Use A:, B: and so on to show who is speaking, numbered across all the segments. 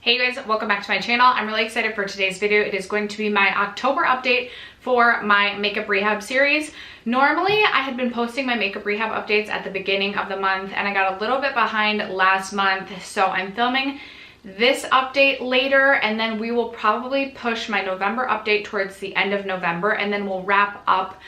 A: Hey guys, welcome back to my channel. I'm really excited for today's video. It is going to be my October update for my makeup rehab series. Normally, I had been posting my makeup rehab updates at the beginning of the month and I got a little bit behind last month, so I'm filming this update later and then we will probably push my November update towards the end of November, and then we'll wrap up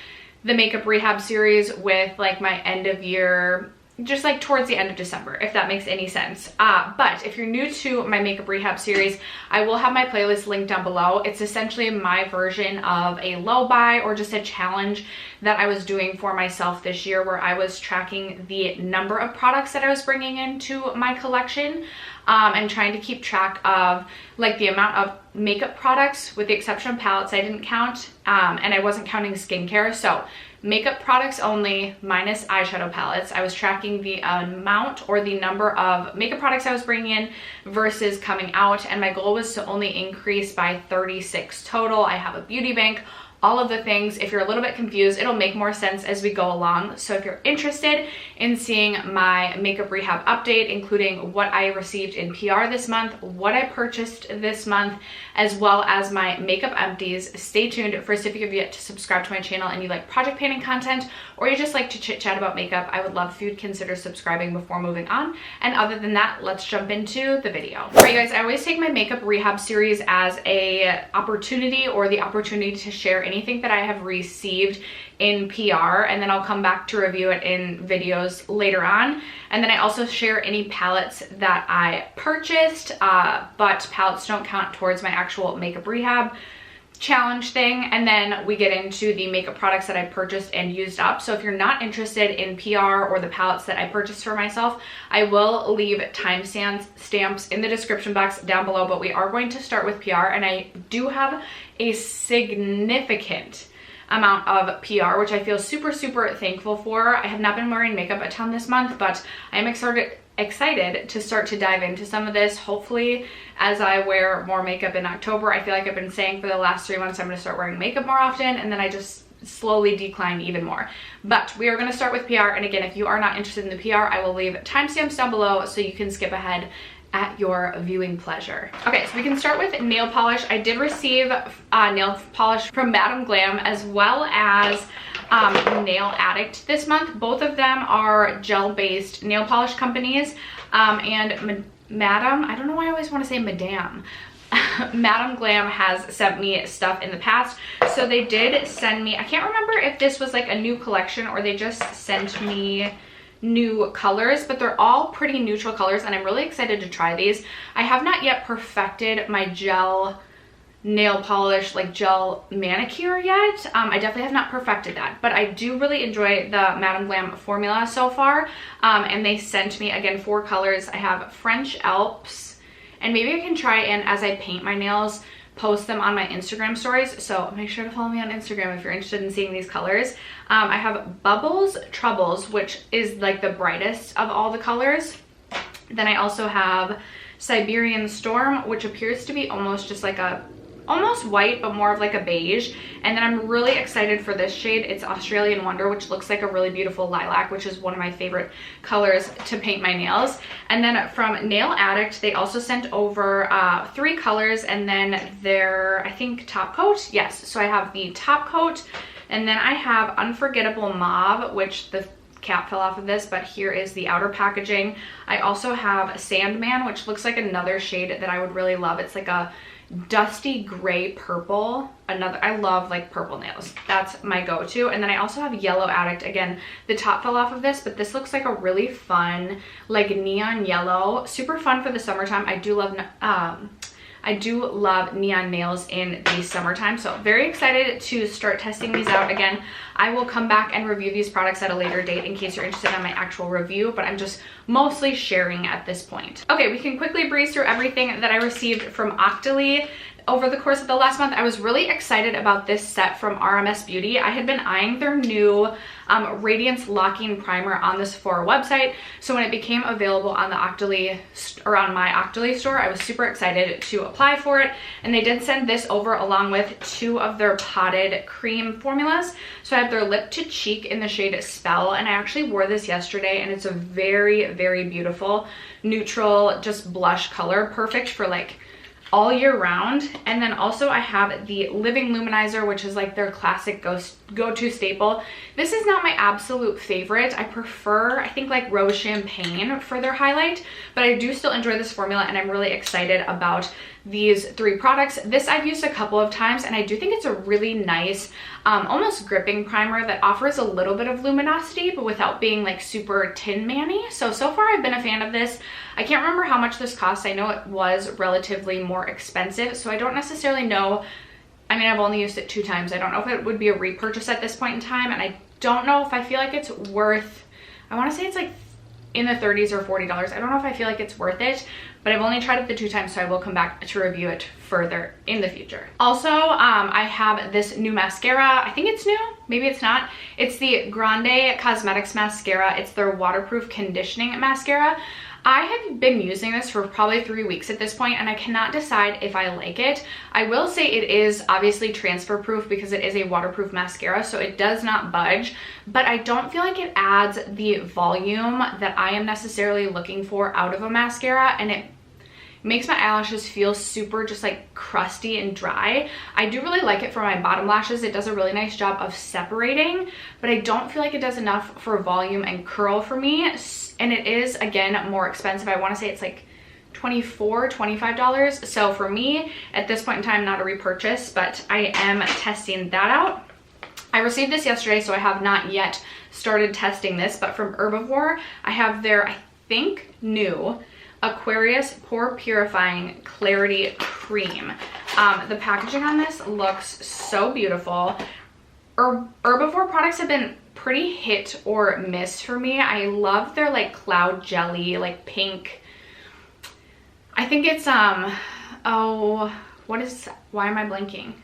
A: the makeup rehab series with like my end of year, just like towards the end of December, if that makes any sense. But if you're new to my makeup rehab series, I will have my playlist linked down below. It's essentially my version of a low buy or just a challenge that I was doing for myself this year, where I was tracking the number of products that I was bringing into my collection and trying to keep track of like the amount of makeup products, with the exception of palettes I didn't count, and I wasn't counting skincare. So makeup products only minus eyeshadow palettes. I was tracking the amount or the number of makeup products I was bringing in versus coming out, and my goal was to only increase by 36 total. I have a beauty bank, all of the things. If you're a little bit confused, it'll make more sense as we go along. So if you're interested in seeing my makeup rehab update, including what I received in PR this month, what I purchased this month, as well as my makeup empties, stay tuned. First, if you have yet to subscribe to my channel and you like project painting content, or you just like to chit chat about makeup, I would love if you'd consider subscribing before moving on. And other than that, let's jump into the video. All right, guys, I always take my makeup rehab series as a opportunity, or the opportunity to share anything that I have received in PR, and then I'll come back to review it in videos later on. And then I also share any palettes that I purchased, but palettes don't count towards my actual makeup rehab challenge thing. And then we get into the makeup products that I purchased and used up. So if you're not interested in PR or the palettes that I purchased for myself, I will leave timestamps in the description box down below, but we are going to start with PR, and I do have a significant amount of PR, which I feel super thankful for. I have not been wearing makeup a ton this month, but I am excited to start to dive into some of this. Hopefully, as I wear more makeup in October, I feel like I've been saying for the last 3 months I'm going to start wearing makeup more often, and then I just slowly decline even more. But we are going to start with PR, and again, if you are not interested in the PR, I will leave timestamps down below so you can skip ahead at your viewing pleasure. Okay, so we can start with nail polish. I did receive nail polish from Madam Glam as well as Nail Addict this month. Both of them are gel-based nail polish companies, and Madam, I don't know why I always want to say Madame. Madam Glam has sent me stuff in the past, so they did send me, I can't remember if this was like a new collection or they just sent me new colors, but they're all pretty neutral colors, and I'm really excited to try these. I have not yet perfected my gel nail polish, like gel manicure yet. I definitely have not perfected that, but I do really enjoy the Madam Glam formula so far. And they sent me, again, 4 colors. I have French Alps, and maybe I can try and, as I paint my nails, post them on my Instagram stories, so make sure to follow me on Instagram if you're interested in seeing these colors. I have Bubbles Troubles, which is like the brightest of all the colors. Then I also have Siberian Storm, which appears to be almost just like a almost white, but more of like a beige. And then I'm really excited for this shade. It's Australian Wonder, which looks like a really beautiful lilac, which is one of my favorite colors to paint my nails. And then from Nail Addict, they also sent over 3 colors, and then their, I think, top coat. Yes, so I have the top coat, and then I have Unforgettable Mauve, which the cap fell off of this, but here is the outer packaging. I also have Sandman, which looks like another shade that I would really love. It's like a dusty gray purple. I love like purple nails. That's my go-to. And then I also have Yellow Addict. Again, the top fell off of this, but this looks like a really fun like neon yellow, super fun for the summertime. I do love neon nails in the summertime, so very excited to start testing these out. Again, I will come back and review these products at a later date in case you're interested in my actual review, but I'm just mostly sharing at this point. Okay, we can quickly breeze through everything that I received from Octoly. over the course of the last month, I was really excited about this set from RMS Beauty. I had been eyeing their new Radiance Locking Primer on the Sephora website. So when it became available on the Octoly, or on my Octoly store, I was super excited to apply for it. And they did send this over along with 2 of their potted cream formulas. So I have their Lip to Cheek in the shade Spell, and I actually wore this yesterday, and it's a very, very beautiful neutral, just blush color, perfect for like all year round. And then also I have the Living Luminizer, which is like their classic go-to staple. This is not my absolute favorite. I prefer, I think, like Rose Champagne for their highlight, but I do still enjoy this formula, and I'm really excited about these 3 products. This I've used a couple of times, and I do think it's a really nice, almost gripping primer that offers a little bit of luminosity, but without being like super Tin Man-y. So far I've been a fan of this. I can't remember how much this cost. I know it was relatively more expensive, so I don't necessarily know. I mean, I've only used it 2 times. I don't know if it would be a repurchase at this point in time, and I don't know if I feel like it's worth, I want to say it's like in the 30s or $40. I don't know if I feel like it's worth it, but I've only tried it the 2 times, so I will come back to review it further in the future. Also, I have this new mascara. I think it's new, maybe it's not. It's the Grande Cosmetics Mascara. It's their waterproof conditioning mascara. I have been using this for probably 3 weeks at this point, and I cannot decide if I like it. I will say it is obviously transfer proof because it is a waterproof mascara, so it does not budge, but I don't feel like it adds the volume that I am necessarily looking for out of a mascara, and it makes my eyelashes feel super just like crusty and dry. I do really like it for my bottom lashes. It does a really nice job of separating, but I don't feel like it does enough for volume and curl for me. And it is, again, more expensive. I want to say it's like $24, $25. So for me, at this point in time, not a repurchase, but I am testing that out. I received this yesterday, so I have not yet started testing this, but from Herbivore, I have their, I think, new Aquarius Pore Purifying Clarity Cream. The packaging on this looks so beautiful. Herbivore products have been pretty hit or miss for me. I love their like cloud jelly, like pink. I think it's oh, what is, why am I blanking?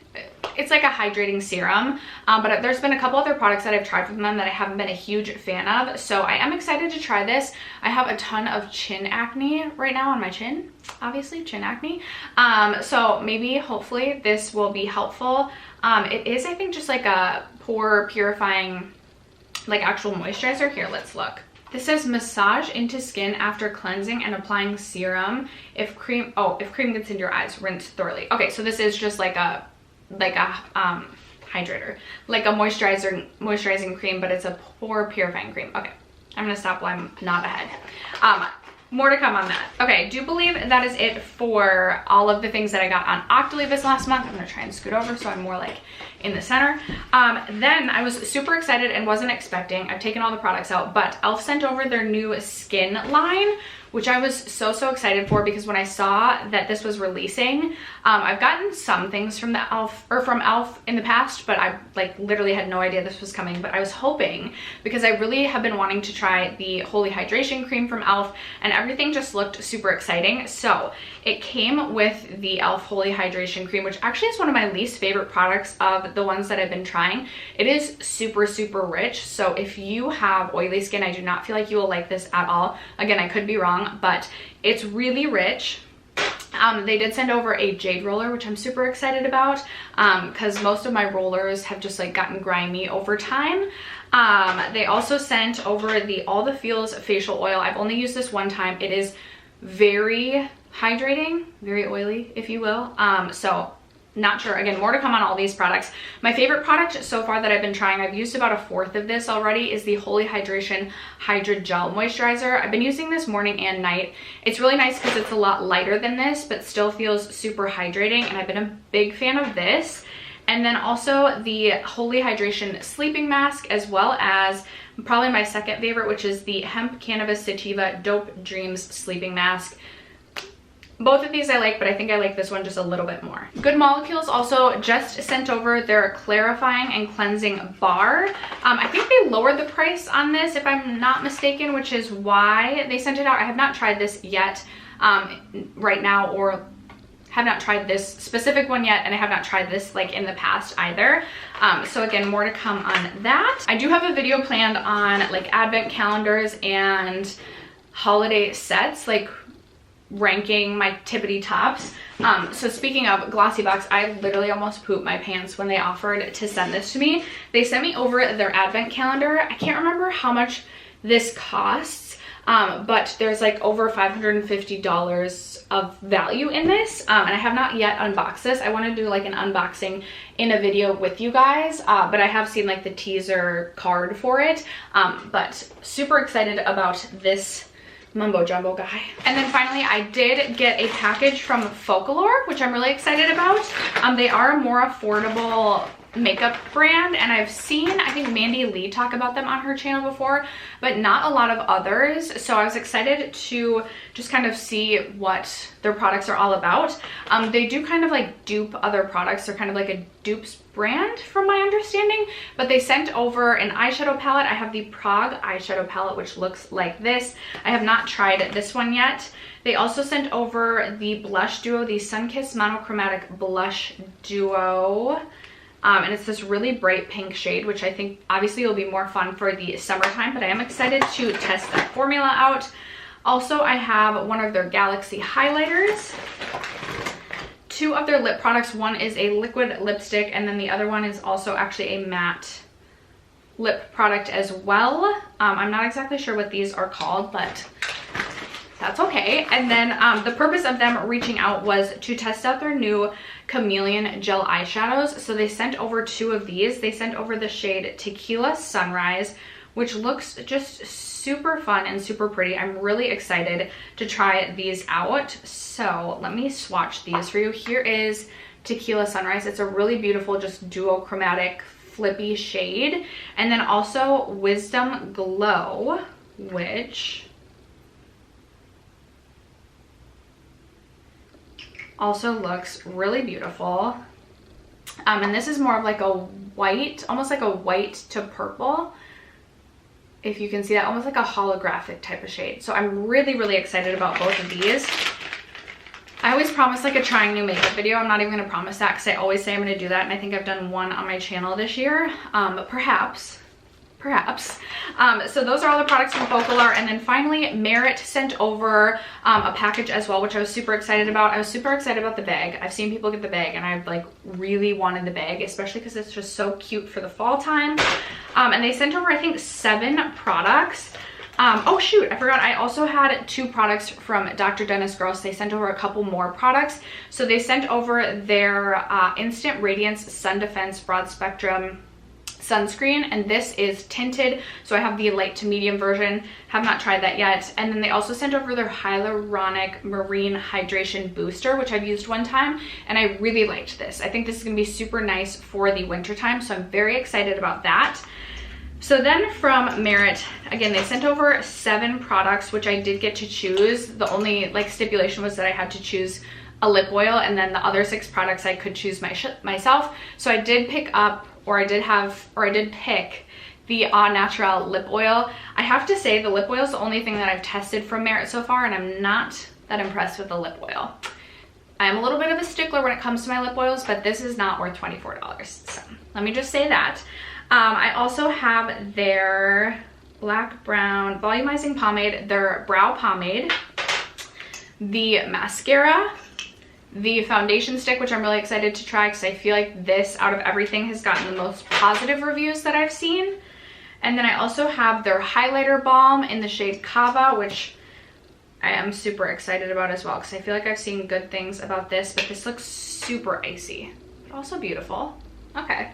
A: It's like a hydrating serum, but there's been a couple other products that I've tried from them that I haven't been a huge fan of, so I am excited to try this. I have a ton of chin acne right now on my chin, obviously chin acne, so maybe hopefully this will be helpful. It is, I think, just like a pore purifying, like actual moisturizer. Here, let's look. This says massage into skin after cleansing and applying serum. If cream gets into your eyes, rinse thoroughly. Okay, so this is just like a hydrator, like a moisturizing cream, but it's a pore purifying cream. Okay, I'm gonna stop while I'm not ahead. More to come on that. Okay, I do believe that is it for all of the things that I got on Octoly this last month. I'm gonna try and scoot over so I'm more like in the center. Then I was super excited and wasn't expecting, I've taken all the products out, but e.l.f. sent over their new skin line, which I was so excited for, because when I saw that this was releasing, I've gotten some things from the e.l.f. in the past, but I like literally had no idea this was coming. But I was hoping, because I really have been wanting to try the Holy Hydration Cream from e.l.f., and everything just looked super exciting. So it came with the e.l.f. Holy Hydration Cream, which actually is one of my least favorite products of the ones that I've been trying. It is super rich, so if you have oily skin, I do not feel like you will like this at all. Again, I could be wrong, but it's really rich. They did send over a jade roller, which I'm super excited about, because most of my rollers have just like gotten grimy over time. They also sent over the All the Feels facial oil. I've only used this one time. It is very hydrating, very oily, if you will. So not sure. Again, more to come on all these products. My favorite product so far that I've been trying, I've used about 1/4 of this already, is the Holy Hydration Hydra Gel Moisturizer. I've been using this morning and night. It's really nice because it's a lot lighter than this, but still feels super hydrating, and I've been a big fan of this. And then also the Holy Hydration Sleeping Mask, as well as probably my second favorite, which is the Hemp Cannabis Sativa Dope Dreams Sleeping Mask. Both of these I like, but I think I like this one just a little bit more. Good Molecules also just sent over their clarifying and cleansing bar. I think they lowered the price on this, if I'm not mistaken, which is why they sent it out. I have not tried this yet right now or have not tried this specific one yet, and I have not tried this like in the past either. So again, more to come on that. I do have a video planned on like advent calendars and holiday sets, like ranking my tippity tops. So speaking of Glossy Box, I literally almost pooped my pants when they offered to send this to me. They sent me over their advent calendar. I can't remember how much this costs, but there's like over $550 of value in this, and I have not yet unboxed this. I want to do like an unboxing in a video with you guys, but I have seen like the teaser card for it, but super excited about this mumbo jumbo guy. And then finally, I did get a package from Folklore, which I'm really excited about. They are a more affordable makeup brand, and I've seen, I think, Mandy Lee talk about them on her channel before, but not a lot of others. So I was excited to just kind of see what their products are all about. They do kind of like dupe other products. They're kind of like a dupes brand from my understanding, but they sent over an eyeshadow palette. I have the Prague eyeshadow palette, which looks like this. I have not tried this one yet. They also sent over the blush duo, the Sunkissed Monochromatic Blush Duo. And it's this really bright pink shade, which I think obviously will be more fun for the summertime, but I am excited to test that formula out. Also, I have one of their Galaxy highlighters, two of their lip products. One is a liquid lipstick, and then the other one is also actually a matte lip product as well. I'm not exactly sure what these are called, but that's okay. And then the purpose of them reaching out was to test out their new Chameleon gel eyeshadows. So they sent over two of these. They sent over the shade Tequila Sunrise, which looks just super fun and super pretty. I'm really excited to try these out. So let me swatch these for you. Here is Tequila Sunrise. It's a really beautiful, just duochromatic, flippy shade. And then also Wisdom Glow, which also looks really beautiful. And this is more of like a white, almost like a white to purple, if you can see that, almost like a holographic type of shade. So I'm really, really excited about both of these. I always promise like a trying new makeup video. I'm not even gonna promise that because I always say I'm gonna do that, and I think I've done one on my channel this year, but perhaps. So those are all the products from Folklore. And then finally, Merit sent over a package as well, which I was super excited about. I was super excited about the bag. I've seen people get the bag, and I've like really wanted the bag, especially because it's just so cute for the fall time. And they sent over, I think, 7 products. Oh shoot, I forgot. I also had 2 products from Dr. Dennis Gross. They sent over a couple more products. So they sent over their Instant Radiance Sun Defense Broad Spectrum sunscreen, and this is tinted, so I have the light to medium version. Have not tried that yet. And then they also sent over their Hyaluronic Marine Hydration Booster, which I've used one time, and I really liked this. I think this is gonna be super nice for the winter time, so I'm very excited about that. So then from Merit, again, they sent over 7 products, which I did get to choose. The only like stipulation was that I had to choose a lip oil, and then the other 6 products I could choose myself. So I did pick up, or I did pick the Au Naturel lip oil. I have to say the lip oil is the only thing that I've tested from Merit so far, and I'm not that impressed with the lip oil. I'm a little bit of a stickler when it comes to my lip oils, but this is not worth $24. So let me just say that. I also have their Black Brown Volumizing Pomade, their brow pomade, the mascara, the foundation stick, which I'm really excited to try because I feel like this, out of everything, has gotten the most positive reviews that I've seen. And then I also have their highlighter balm in the shade Kava, which I am super excited about as well because I feel like I've seen good things about this, but this looks super icy, but also beautiful. Okay.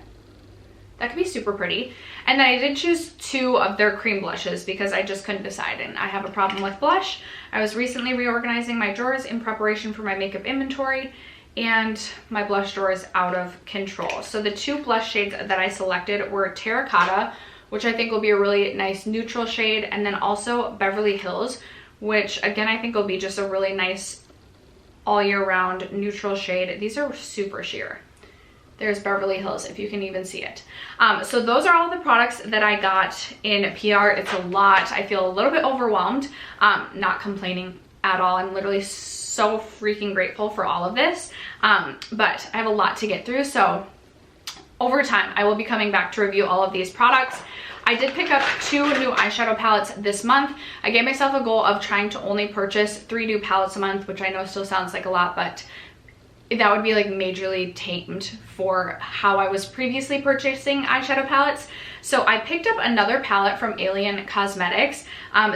A: That could be super pretty. And then I did choose 2 of their cream blushes because I just couldn't decide, and I have a problem with blush. I was recently reorganizing my drawers in preparation for my makeup inventory, and my blush drawer is out of control. So the 2 blush shades that I selected were Terracotta, which I think will be a really nice neutral shade, and then also Beverly Hills, which again I think will be just a really nice all year round neutral shade. These are super sheer. There's Beverly Hills, if you can even see it. So those are all the products that I got in PR. It's a lot. I feel a little bit overwhelmed. Not complaining at all. I'm literally so freaking grateful for all of this. But I have a lot to get through, so over time I will be coming back to review all of these products. I did pick up 2 new eyeshadow palettes this month. I gave myself a goal of trying to only purchase 3 new palettes a month, which I know still sounds like a lot, but that would be like majorly tamed for how I was previously purchasing eyeshadow palettes. So I picked up another palette from Alien Cosmetics.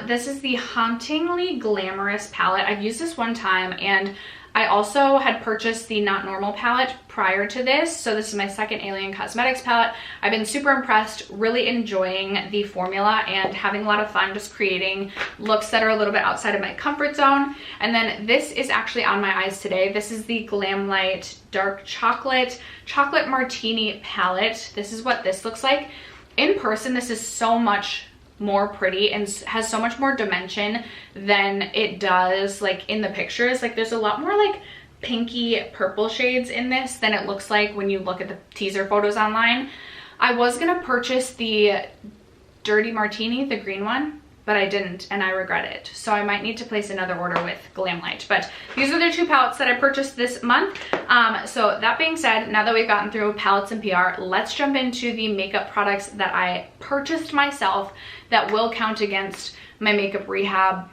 A: This is the Hauntingly Glamorous palette. I've used this one time, and I also had purchased the Not Normal palette prior to this. So this is my second Alien Cosmetics palette. I've been super impressed, really enjoying the formula and having a lot of fun just creating looks that are a little bit outside of my comfort zone. And then this is actually on my eyes today. This is the Glam Light Dark Chocolate Martini palette. This is what this looks like. In person, this is so much more pretty and has so much more dimension than it does like in the pictures. Like there's a lot more like pinky purple shades in this than it looks like when you look at the teaser photos online. I was gonna purchase the Dirty Martini, the green one, but I didn't, and I regret it. So I might need to place another order with Glam Light. But these are the 2 palettes that I purchased this month. So that being said, now that we've gotten through palettes and PR, let's jump into the makeup products that I purchased myself that will count against my makeup rehab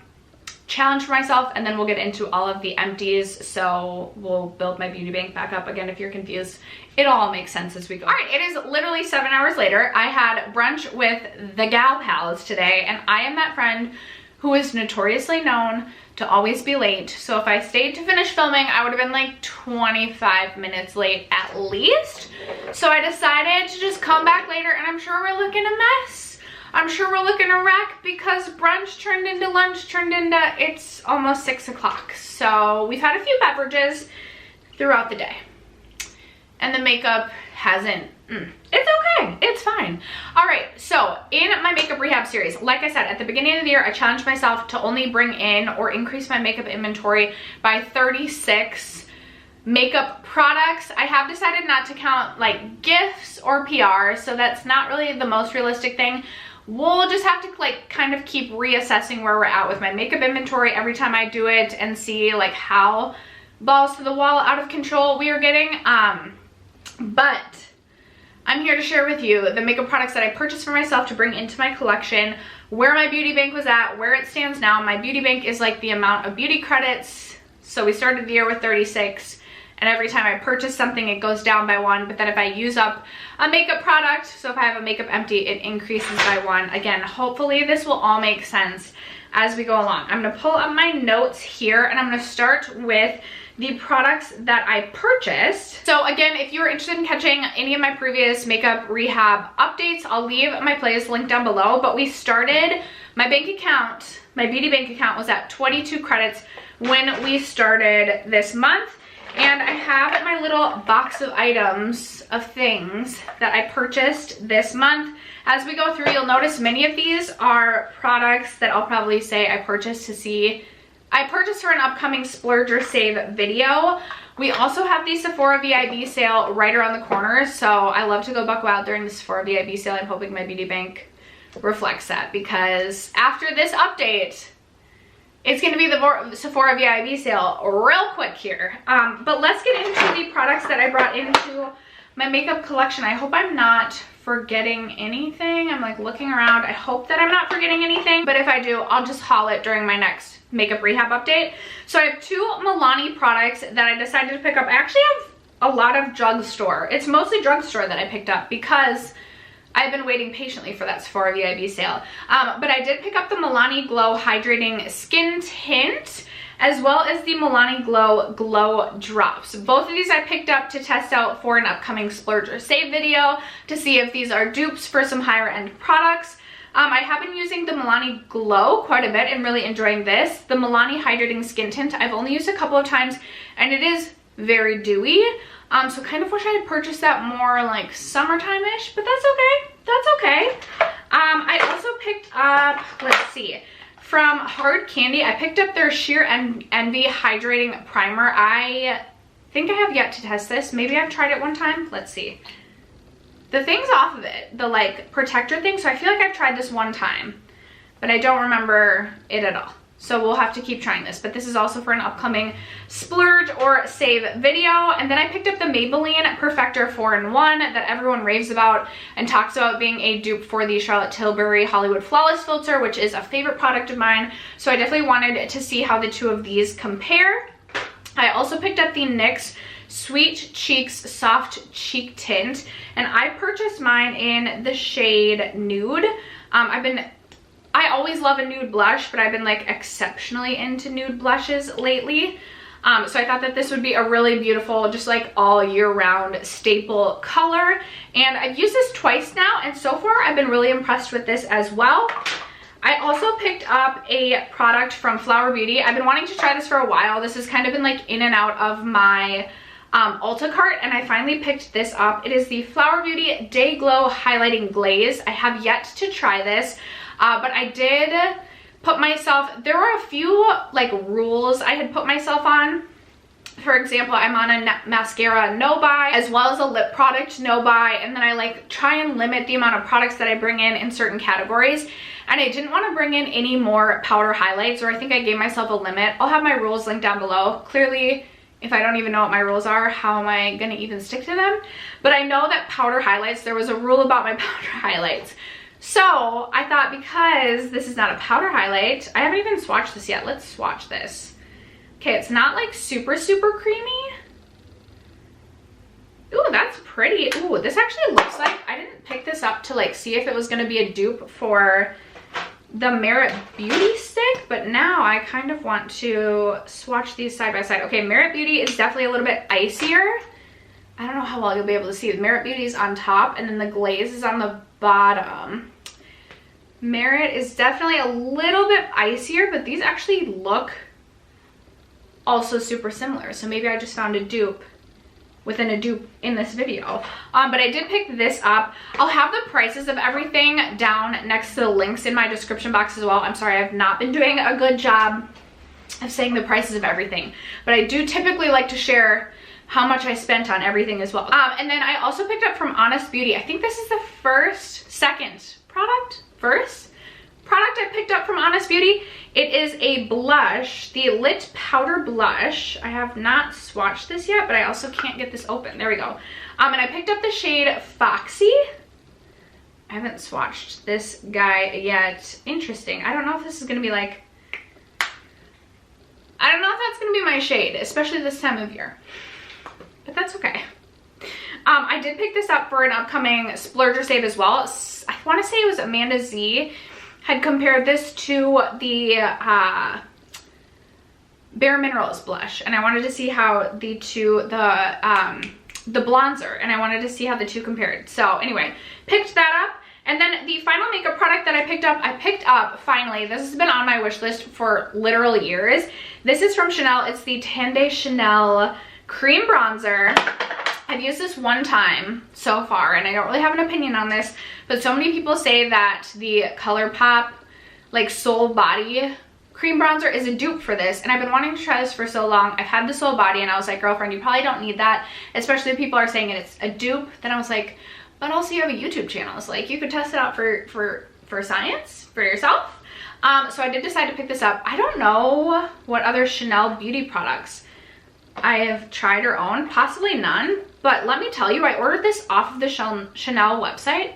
A: challenge for myself, and then we'll get into all of the empties. So we'll build my beauty bank back up again. If you're confused, it all makes sense as we go. All right, it is literally 7 hours later. I had brunch with the gal pals today, and I am that friend who is notoriously known to always be late. So if I stayed to finish filming, I would have been like 25 minutes late at least. So I decided to just come back later, and I'm sure we're looking a mess. I'm sure we're looking a wreck because brunch turned into lunch, it's almost 6 o'clock. So we've had a few beverages throughout the day. And the makeup hasn't, it's okay, it's fine. All right, so in my makeup rehab series, like I said, at the beginning of the year, I challenged myself to only bring in or increase my makeup inventory by 36 makeup products. I have decided not to count like gifts or PR, so that's not really the most realistic thing. We'll just have to like kind of keep reassessing where we're at with my makeup inventory every time I do it and see like how balls to the wall out of control we are getting. But I'm here to share with you the makeup products that I purchased for myself to bring into my collection, where my beauty bank was at, where it stands now. My beauty bank is like the amount of beauty credits. So we started the year with 36. And every time I purchase something, it goes down by 1. But then if I use up a makeup product, so if I have a makeup empty, it increases by 1. Again, hopefully this will all make sense as we go along. I'm gonna pull up my notes here, and I'm gonna start with the products that I purchased. So again, if you're interested in catching any of my previous makeup rehab updates, I'll leave my playlist link down below. But we started, my bank account, my beauty bank account was at 22 credits when we started this month. And I have my little box of items of things that I purchased this month. As we go through, you'll notice many of these are products that I'll probably say I purchased for an upcoming Splurge or Save video. We also have the Sephora VIB sale right around the corner, so I love to go buck wild during the Sephora VIB sale. I'm hoping my beauty bank reflects that, because after this update, it's going to be the Sephora VIB sale real quick here. But let's get into the products that I brought into my makeup collection. I hope I'm not forgetting anything. I'm like looking around. I hope that I'm not forgetting anything. But if I do, I'll just haul it during my next makeup rehab update. So I have 2 Milani products that I decided to pick up. I actually have a lot of drugstore. It's mostly drugstore that I picked up because I've been waiting patiently for that Sephora VIB sale. But I did pick up the Milani Glow Hydrating Skin Tint, as well as the Milani Glow Glow Drops. Both of these I picked up to test out for an upcoming Splurge or Save video to see if these are dupes for some higher end products. I have been using the Milani Glow quite a bit and really enjoying this. The Milani Hydrating Skin Tint I've only used a couple of times, and it is very dewy. So kind of wish I had purchased that more like summertime-ish, but that's okay. That's okay. I also picked up, let's see, from Hard Candy, I picked up their Sheer Envy Hydrating Primer. I think I have yet to test this. Maybe I've tried it one time. Let's see. The thing's off of it, the like protector thing, so I feel like I've tried this one time, but I don't remember it at all. So we'll have to keep trying this, but this is also for an upcoming splurge or save video. And then I picked up the Maybelline Perfector 4-in-1 that everyone raves about and talks about being a dupe for the Charlotte Tilbury Hollywood Flawless Filter, which is a favorite product of mine. So I definitely wanted to see how the two of these compare. I also picked up the NYX Sweet Cheeks Soft Cheek Tint, and I purchased mine in the shade Nude. I always love a nude blush, but I've been like exceptionally into nude blushes lately. So I thought that this would be a really beautiful, just like all year round staple color. And I've used this twice now, and so far I've been really impressed with this as well. I also picked up a product from Flower Beauty. I've been wanting to try this for a while. This has kind of been like in and out of my Ulta cart, and I finally picked this up. It is the Flower Beauty Day Glow Highlighting Glaze. I have yet to try this. But I did put myself, there were a few like rules I had put myself on. For example, I'm on a mascara no buy, as well as a lip product no buy, and then I like try and limit the amount of products that I bring in certain categories. And I didn't want to bring in any more powder highlights, or I think I gave myself a limit. I'll have my rules linked down below. Clearly, if I don't even know what my rules are, how am I gonna even stick to them? But I know that powder highlights, there was a rule about my powder highlights. So I thought, because this is not a powder highlight, I haven't even swatched this yet. Let's swatch this. Okay, it's not like super, super creamy. Ooh, that's pretty. Ooh, this actually looks like, I didn't pick this up to like see if it was gonna be a dupe for the Merit Beauty stick, but now I kind of want to swatch these side by side. Okay, Merit Beauty is definitely a little bit icier. I don't know how well you'll be able to see. The Merit Beauty is on top, and then the glaze is on the bottom. Merit is definitely a little bit icier, but these actually look also super similar. So maybe I just found a dupe within a dupe in this video. But I did pick this up. I'll have the prices of everything down next to the links in my description box as well. I'm sorry, I've not been doing a good job of saying the prices of everything, but I do typically like to share how much I spent on everything as well. And then I also picked up from Honest Beauty. I think this is the first product I picked up from Honest Beauty. It is a blush, the Lit Powder Blush. I have not swatched this yet, but I also can't get this open. There we go. And I picked up the shade Foxy. I haven't swatched this guy yet. Interesting. I don't know if this is gonna be like, I don't know if that's gonna be my shade, especially this time of year, but that's okay. I did pick this up for an upcoming splurge or save as well. I want to say it was Amanda Z had compared this to the Bare Minerals blush, and I wanted to see how the bronzer, and I wanted to see how the two compared. So anyway, picked that up. And then the final makeup product that I picked up finally, this has been on my wish list for literal years. This is from Chanel. It's the Tande Chanel Cream Bronzer. I've used this one time so far, and I don't really have an opinion on this, but so many people say that the ColourPop like Soul Body Cream Bronzer is a dupe for this, and I've been wanting to try this for so long. I've had the Soul Body, and I was like, girlfriend, you probably don't need that, especially if people are saying it's a dupe. Then I was like, but also you have a YouTube channel, so like you could test it out for science, for yourself. So I did decide to pick this up. I don't know what other Chanel beauty products I have tried or owned, possibly none, but let me tell you, I ordered this off of the Chanel website,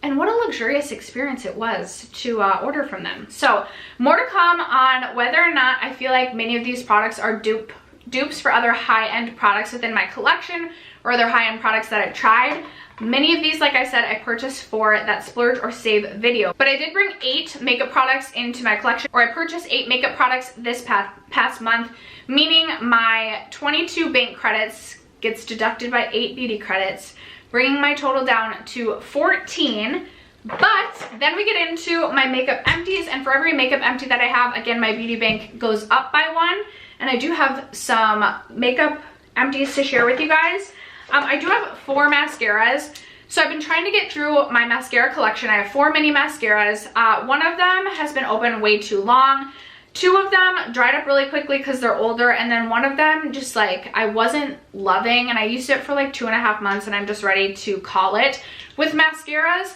A: and what a luxurious experience it was to order from them. So more to come on whether or not I feel like many of these products are dupes for other high-end products within my collection or other high-end products that I've tried. Many of these, like I said, I purchased for that splurge or save video, but I did bring 8 makeup products into my collection, or I purchased 8 makeup products this past month, meaning my 22 bank credits gets deducted by 8 beauty credits, bringing my total down to 14. But then we get into my makeup empties, and for every makeup empty that I have, again, my beauty bank goes up by 1, and I do have some makeup empties to share with you guys. I do have 4 mascaras, so I've been trying to get through my mascara collection. I have 4 mini mascaras. One of them has been open way too long. 2 of them dried up really quickly because they're older, and then one of them just like I wasn't loving, and I used it for like 2.5 months, and I'm just ready to call it. With mascaras,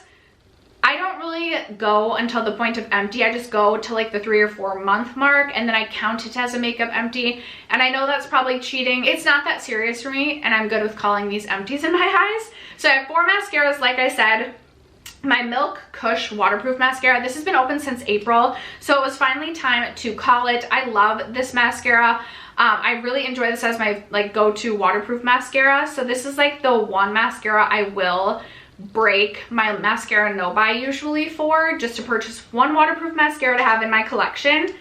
A: I don't really go until the point of empty. I just go to like the 3 or 4 month mark, and then I count it as a makeup empty. And I know that's probably cheating. It's not that serious for me, and I'm good with calling these empties in my eyes. So I have 4 mascaras, like I said. My Milk Kush waterproof mascara. This has been open since April, so it was finally time to call it. I love this mascara. I really enjoy this as my like go-to waterproof mascara. So this is like the one mascara I will break my mascara no buy usually for, just to purchase one waterproof mascara to have in my collection.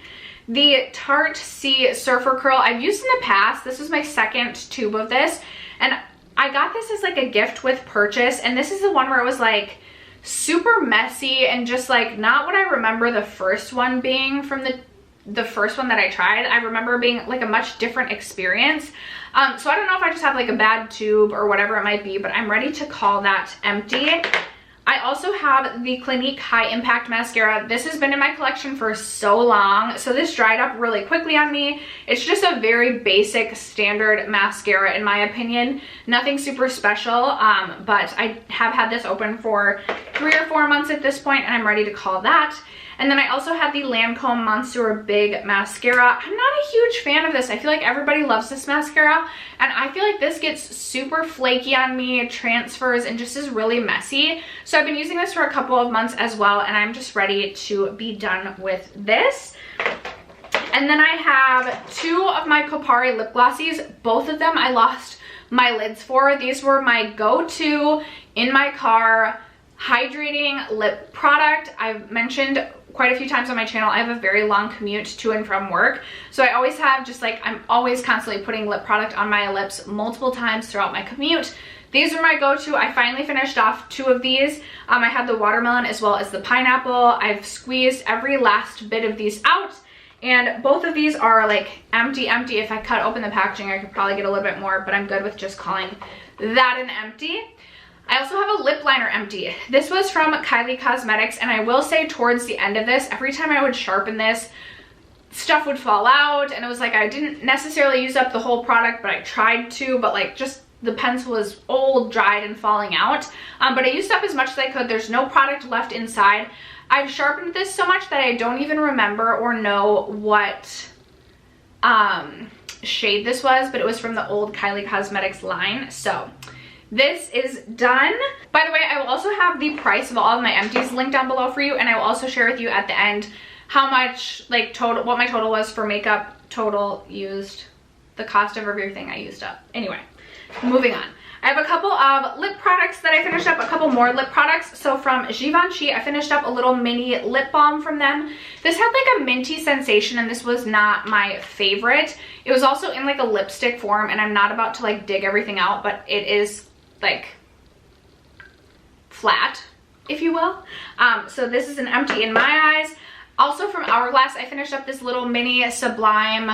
A: The Tarte C Surfer Curl I've used in the past. This is my second tube of this, and I got this as like a gift with purchase, and this is the one where it was like super messy and just like not what I remember the first one being from the first one that I tried. I remember being like a much different experience. So I don't know if I just have like a bad tube or whatever it might be, but I'm ready to call that empty. I also have the Clinique High Impact Mascara. This has been in my collection for so long, so this dried up really quickly on me. It's just a very basic standard mascara in my opinion. Nothing super special, but I have had this open for 3 or 4 months at this point, and I'm ready to call that. And then I also have the Lancome Monster Big Mascara. I'm not a huge fan of this. I feel like everybody loves this mascara, and I feel like this gets super flaky on me, transfers, and just is really messy. So I've been using this for a couple of months as well, and I'm just ready to be done with this. And then I have 2 of my Kopari lip glossies. Both of them I lost my lids for. These were my go-to in my car hydrating lip product. I've mentioned quite a few times on my channel, I have a very long commute to and from work. So I always have just like, I'm always constantly putting lip product on my lips multiple times throughout my commute. These are my go-to. I finally finished off 2 of these. I had the watermelon as well as the pineapple. I've squeezed every last bit of these out, and both of these are like empty. If I cut open the packaging, I could probably get a little bit more, but I'm good with just calling that an empty. I also have a lip liner empty. This was from Kylie Cosmetics, and I will say towards the end of this, every time I would sharpen this, stuff would fall out, and it was like I didn't necessarily use up the whole product, but I tried to, but like just the pencil was old, dried, and falling out. But I used up as much as I could. There's no product left inside. I've sharpened this so much that I don't even remember or know what shade this was, but it was from the old Kylie Cosmetics line. So this is done. By the way, I will also have the price of all of my empties linked down below for you, and I will also share with you at the end how much like total, what my total was for makeup total used, the cost of everything I used up. Anyway, moving on. I have a couple of lip products that I finished up, a couple more lip products. So from Givenchy, I finished up a little mini lip balm from them. This had like a minty sensation, and this was not my favorite. It was also in like a lipstick form, and I'm not about to like dig everything out, but it is like flat, if you will. So this is an empty in my eyes. Also from Hourglass, I finished up this little mini Sublime,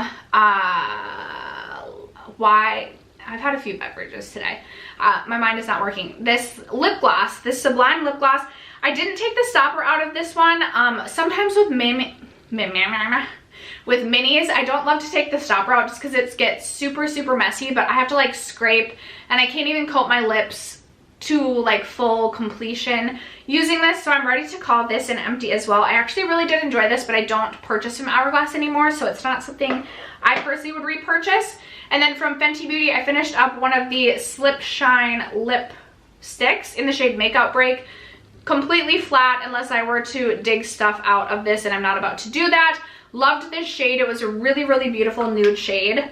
A: I've had a few beverages today. My mind is not working. This lip gloss, this Sublime lip gloss, I didn't take the stopper out of this one. Sometimes with minis, I don't love to take the stopper out just because it gets super messy, but I have to like scrape, and I can't even coat my lips to like full completion using this. So I'm ready to call this an empty as well. I actually really did enjoy this, but I don't purchase from Hourglass anymore, so it's not something I personally would repurchase. And then from Fenty Beauty, I finished up one of the Slip Shine lip sticks in the shade Makeout Break. Completely flat unless I were to dig stuff out of this, and I'm not about to do that. Loved this shade. It was a really beautiful nude shade.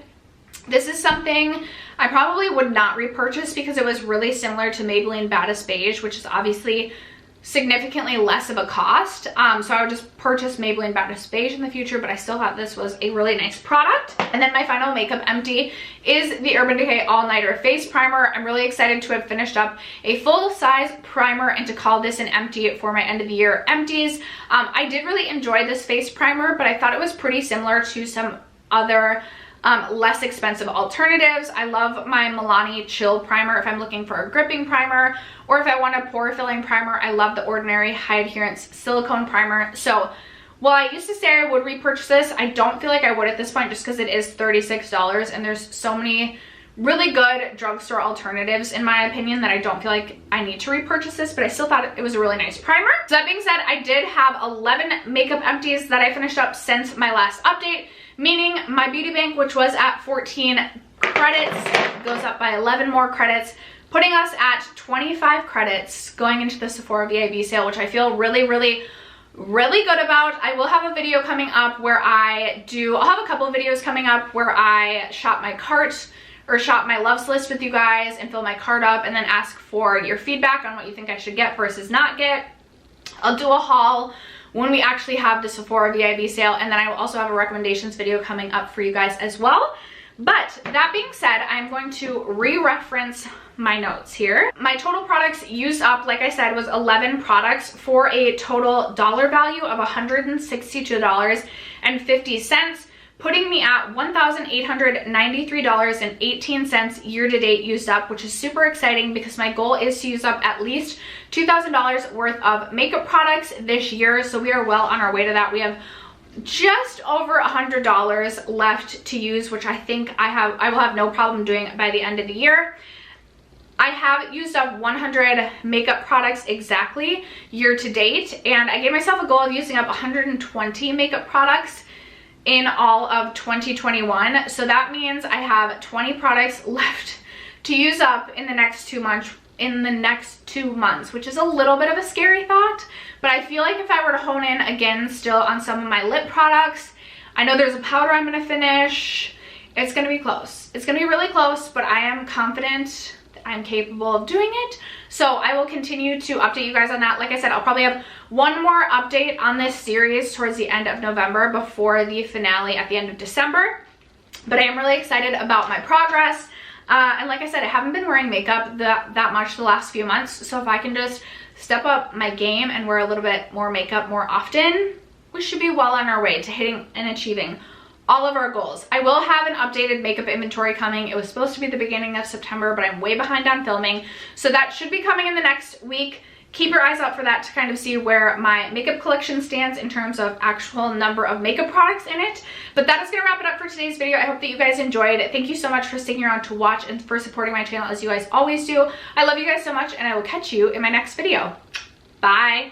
A: This is something I probably would not repurchase because it was really similar to Maybelline Baddest Beige, which is obviously significantly less of a cost. So I would just purchase Maybelline Baddest Beige in the future, but I still thought this was a really nice product. And then my final makeup empty is the Urban Decay All Nighter Face Primer. I'm really excited to have finished up a full-size primer and to call this an empty for my end of the year empties. I did really enjoy this face primer, but I thought it was pretty similar to some other less expensive alternatives. I love my Milani Chill Primer if I'm looking for a gripping primer, or if I want a pore filling primer, I love the Ordinary High Adherence Silicone Primer. So while I used to say I would repurchase this, I don't feel like I would at this point just because it is $36 and there's so many really good drugstore alternatives in my opinion that I don't feel like I need to repurchase this, but I still thought it was a really nice primer. So that being said, I did have 11 makeup empties that I finished up since my last update, meaning my beauty bank, which was at 14 credits, goes up by 11 more credits, putting us at 25 credits going into the Sephora VIB sale, which I feel really good about. I will have a video coming up where I'll have a couple of videos coming up where I shop my cart or shop my loves list with you guys and fill my cart up and then ask for your feedback on what you think I should get versus not get. I'll do a haul when we actually have the Sephora VIB sale, and then I will also have a recommendations video coming up for you guys as well. But that being said, I'm going to re-reference my notes here. My total products used up, like I said, was 11 products for a total dollar value of $162.50, putting me at $1,893.18 year-to-date used up, which is super exciting because my goal is to use up at least $2,000 worth of makeup products this year. So we are well on our way to that. We have just over $100 left to use, which I think I will have no problem doing by the end of the year. I have used up 100 makeup products exactly year to date, and I gave myself a goal of using up 120 makeup products in all of 2021. So that means I have 20 products left to use up in the next 2 months, which is a little bit of a scary thought, but I feel like if I were to hone in again still on some of my lip products, I know there's a powder I'm gonna finish. It's gonna be close. It's gonna be really close, but I am confident that I'm capable of doing it. So I will continue to update you guys on that. Like I said, I'll probably have one more update on this series towards the end of November before the finale at the end of December. But I am really excited about my progress. And like I said, I haven't been wearing makeup that much the last few months. So if I can just step up my game and wear a little bit more makeup more often, we should be well on our way to hitting and achieving all of our goals. I will have an updated makeup inventory coming. It was supposed to be the beginning of September, but I'm way behind on filming. So that should be coming in the next week. Keep your eyes out for that to kind of see where my makeup collection stands in terms of actual number of makeup products in it. But that is going to wrap it up for today's video. I hope that you guys enjoyed. Thank you so much for sticking around to watch and for supporting my channel as you guys always do. I love you guys so much, and I will catch you in my next video. Bye.